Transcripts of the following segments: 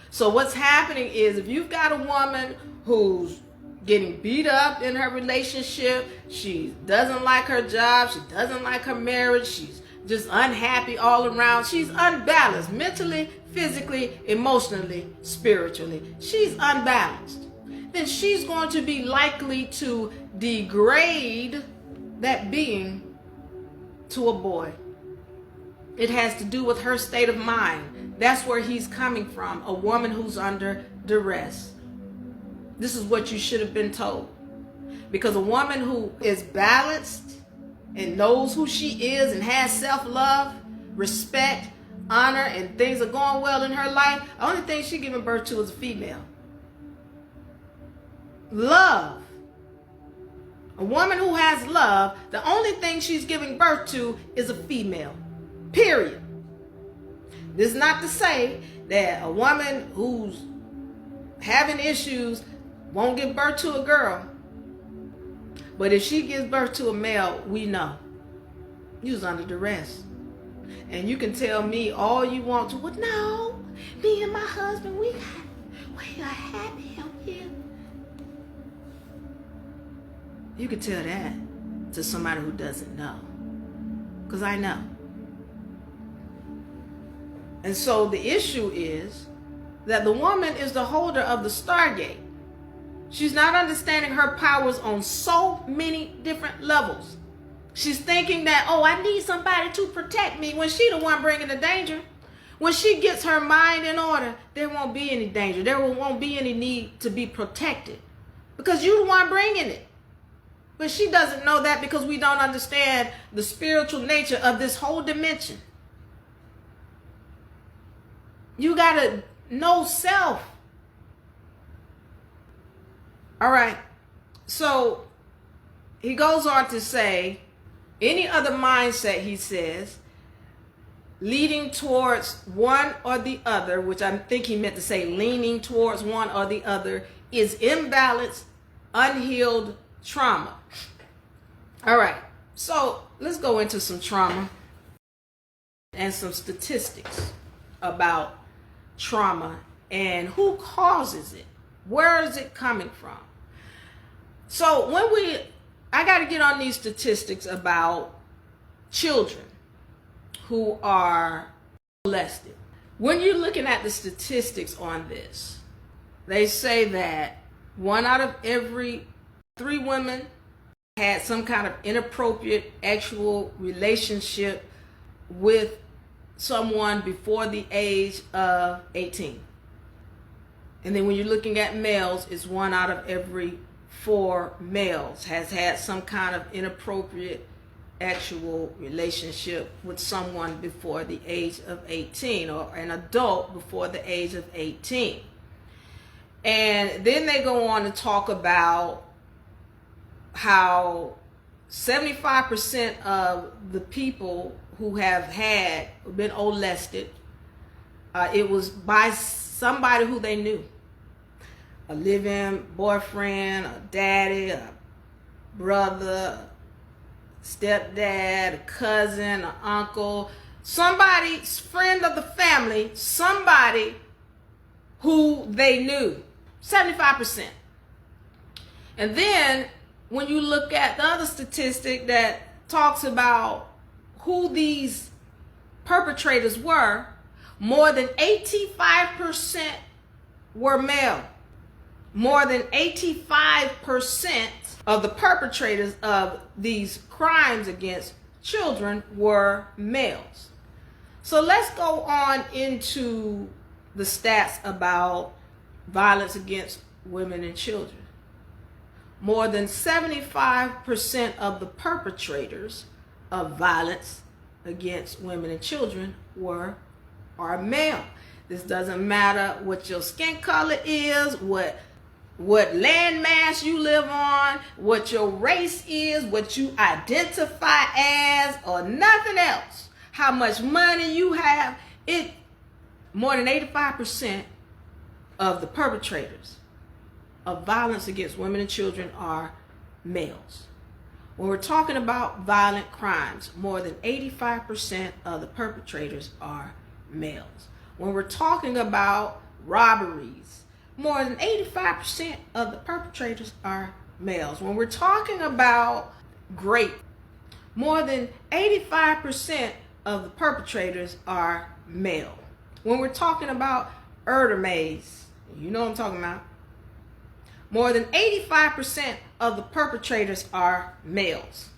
So what's happening is, if you've got a woman who's getting beat up in her relationship, she doesn't like her job, she doesn't like her marriage, she's just unhappy all around, she's unbalanced mentally, physically, emotionally, spiritually, she's unbalanced, then she's going to be likely to degrade that being to a boy. It has to do with her state of mind. That's where he's coming from, a woman who's under duress. This is what you should have been told. Because a woman who is balanced and knows who she is and has self-love, respect, honor, and things are going well in her life, the only thing she's giving birth to is a female. Love. A woman who has love, the only thing she's giving birth to is a female. Period. This is not to say that a woman who's having issues won't give birth to a girl. But if she gives birth to a male, we know you was under duress. And you can tell me all you want to, well, no, me and my husband, we are happy out here. You can tell that to somebody who doesn't know. Because I know. And so the issue is that the woman is the holder of the Stargate. She's not understanding her powers on so many different levels. She's thinking that, oh, I need somebody to protect me, when she the one bringing the danger. When she gets her mind in order, there won't be any danger. There won't be any need to be protected, because you're the one bringing it. But she doesn't know that, because we don't understand the spiritual nature of this whole dimension. You got to know self. All right. So he goes on to say, any other mindset, he says, leading towards one or the other, which I think he meant to say leaning towards one or the other, is imbalanced, unhealed trauma. All right. So let's go into some trauma and some statistics about trauma and who causes it. Where is it coming from? So I got to get on these statistics about children who are molested. When you're looking at the statistics on this, they say that 1 out of every 3 women had some kind of inappropriate actual relationship with someone before the age of 18. And then when you're looking at males, it's 1 out of every 4 males has had some kind of inappropriate actual relationship with someone before the age of 18, or an adult before the age of 18. And then they go on to talk about how 75% of the people who have been molested, it was by somebody who they knew. A live-in boyfriend, a daddy, a brother, stepdad, a cousin, an uncle, somebody, friend of the family, somebody who they knew. 75%. And then when you look at the other statistic that talks about who these perpetrators were, more than 85% were male. More than 85% of the perpetrators of these crimes against children were males. So let's go on into the stats about violence against women and children. More than 75% of the perpetrators of violence against women and children are male. This doesn't matter what your skin color is, what landmass you live on, what your race is, what you identify as, or nothing else. How much money you have. More than 85% of the perpetrators of violence against women and children are males. When we're talking about violent crimes, more than 85% of the perpetrators are males. When we're talking about robberies, more than 85% of the perpetrators are males. When we're talking about rape, more than 85% of the perpetrators are male. When we're talking about murders, you know what I'm talking about, more than 85% of the perpetrators are males.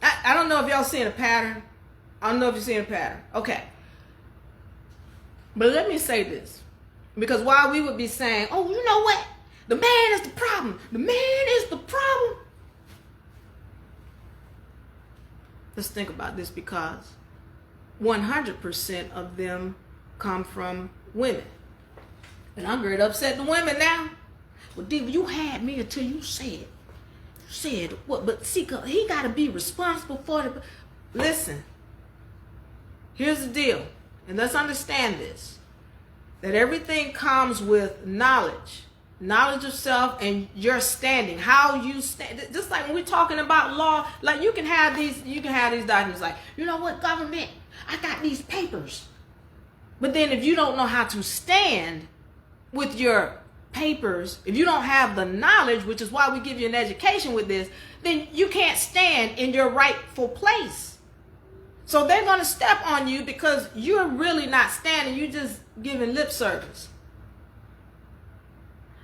I don't know if y'all seeing a pattern. I don't know if you're seeing a pattern. Okay. But let me say this. Because while we would be saying, oh, you know what? The man is the problem. The man is the problem. Let's think about this, because 100% of them come from women. And I'm ready to upset the women now. Well, Diva, you had me until you said what? But see, he got to be responsible for it. Listen, here's the deal, and let's understand this, that everything comes with knowledge of self and your standing, how you stand. Just like when we're talking about law, like you can have these documents like, you know what, government, I got these papers. But then if you don't know how to stand with your papers, if you don't have the knowledge, which is why we give you an education with this, then you can't stand in your rightful place. So they're going to step on you because you're really not standing. You're just giving lip service.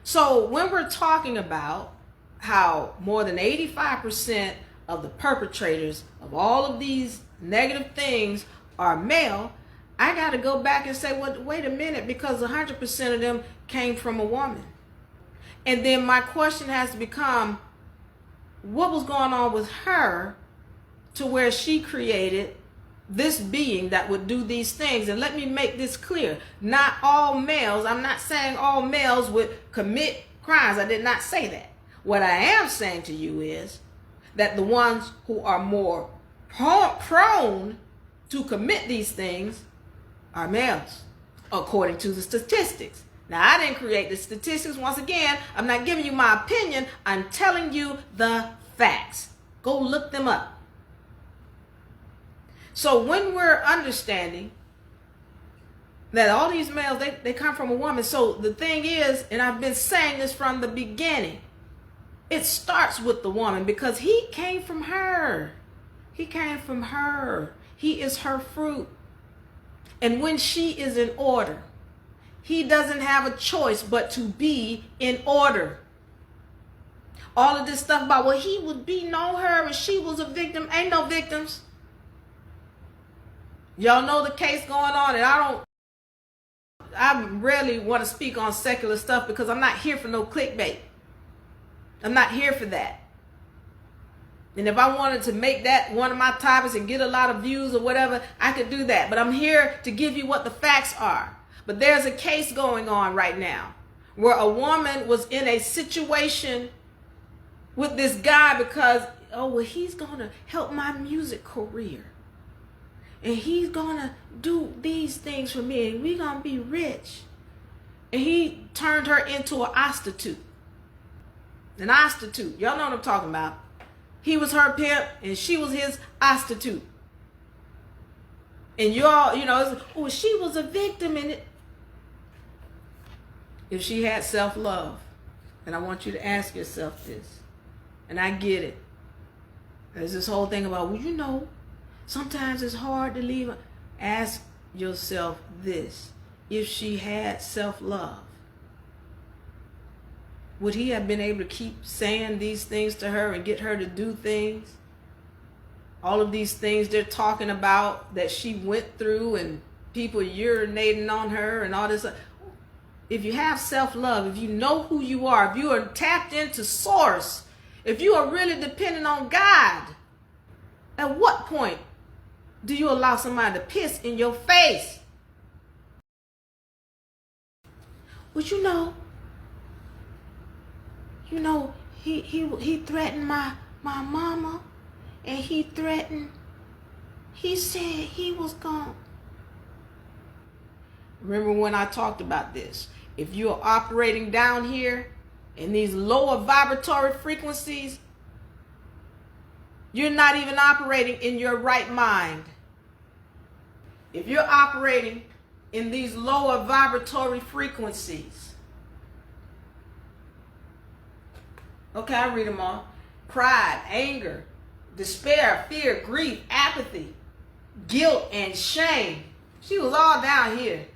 So when we're talking about how more than 85% of the perpetrators of all of these negative things are male, I got to go back and say, well, wait a minute, because 100% of them came from a woman. And then my question has to become, what was going on with her to where she created this being that would do these things? And let me make this clear. Not all males, I'm not saying all males would commit crimes. I did not say that. What I am saying to you is that the ones who are more prone to commit these things are males, according to the statistics. Now, I didn't create the statistics. Once again, I'm not giving you my opinion. I'm telling you the facts. Go look them up. So when we're understanding that all these males, they come from a woman. So the thing is, and I've been saying this from the beginning, it starts with the woman, because he came from her. He came from her. He is her fruit. And when she is in order, he doesn't have a choice but to be in order. All of this stuff about, well, he was beating on her and she was a victim. Ain't no victims. Y'all know the case going on, and I rarely want to speak on secular stuff because I'm not here for no clickbait. I'm not here for that. And if I wanted to make that one of my topics and get a lot of views or whatever, I could do that. But I'm here to give you what the facts are. But there's a case going on right now where a woman was in a situation with this guy because, oh, well, he's going to help my music career. And he's going to do these things for me. And we're going to be rich. And he turned her into an prostitute. An prostitute. Y'all know what I'm talking about. He was her pimp and she was his prostitute. And y'all, you know, oh, she was a victim in it. If she had self-love, and I want you to ask yourself this, and I get it. There's this whole thing about, well, you know, sometimes it's hard to leave. Ask yourself this. If she had self-love, would he have been able to keep saying these things to her and get her to do things? All of these things they're talking about that she went through and people urinating on her and all this. If you have self-love, if you know who you are, if you are tapped into source, if you are really dependent on God, at what point do you allow somebody to piss in your face? Well, you know, he threatened my mama, and he said he was gone. Remember when I talked about this? If you're operating down here in these lower vibratory frequencies, you're not even operating in your right mind. If you're operating in these lower vibratory frequencies. Okay, I'll read them all. Pride, anger, despair, fear, grief, apathy, guilt, and shame. She was all down here.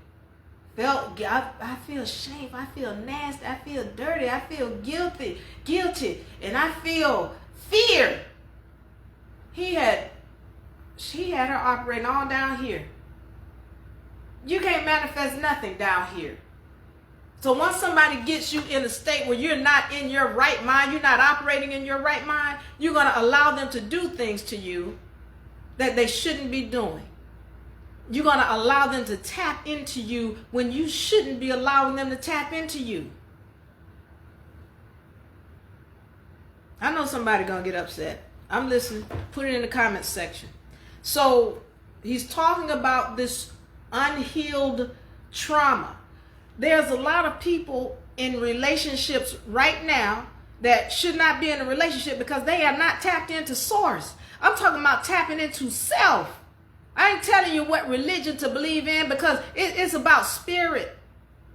I feel shame, I feel nasty, I feel dirty, I feel guilty, and I feel fear. She had her operating all down here. You can't manifest nothing down here. So once somebody gets you in a state where you're not in your right mind, you're not operating in your right mind, you're going to allow them to do things to you that they shouldn't be doing. You're going to allow them to tap into you when you shouldn't be allowing them to tap into you. I know somebody going to get upset. I'm listening. Put it in the comments section. So he's talking about this unhealed trauma. There's a lot of people in relationships right now that should not be in a relationship because they have not tapped into source. I'm talking about tapping into self. I ain't telling you what religion to believe in because it's about spirit.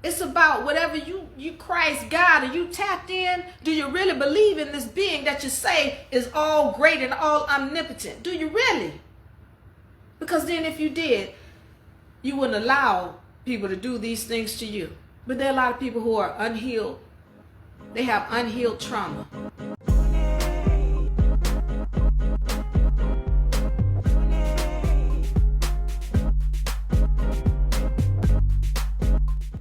It's about whatever you Christ, God, are you tapped in? Do you really believe in this being that you say is all great and all omnipotent? Do you really? Because then if you did, you wouldn't allow people to do these things to you. But there are a lot of people who are unhealed. They have unhealed trauma.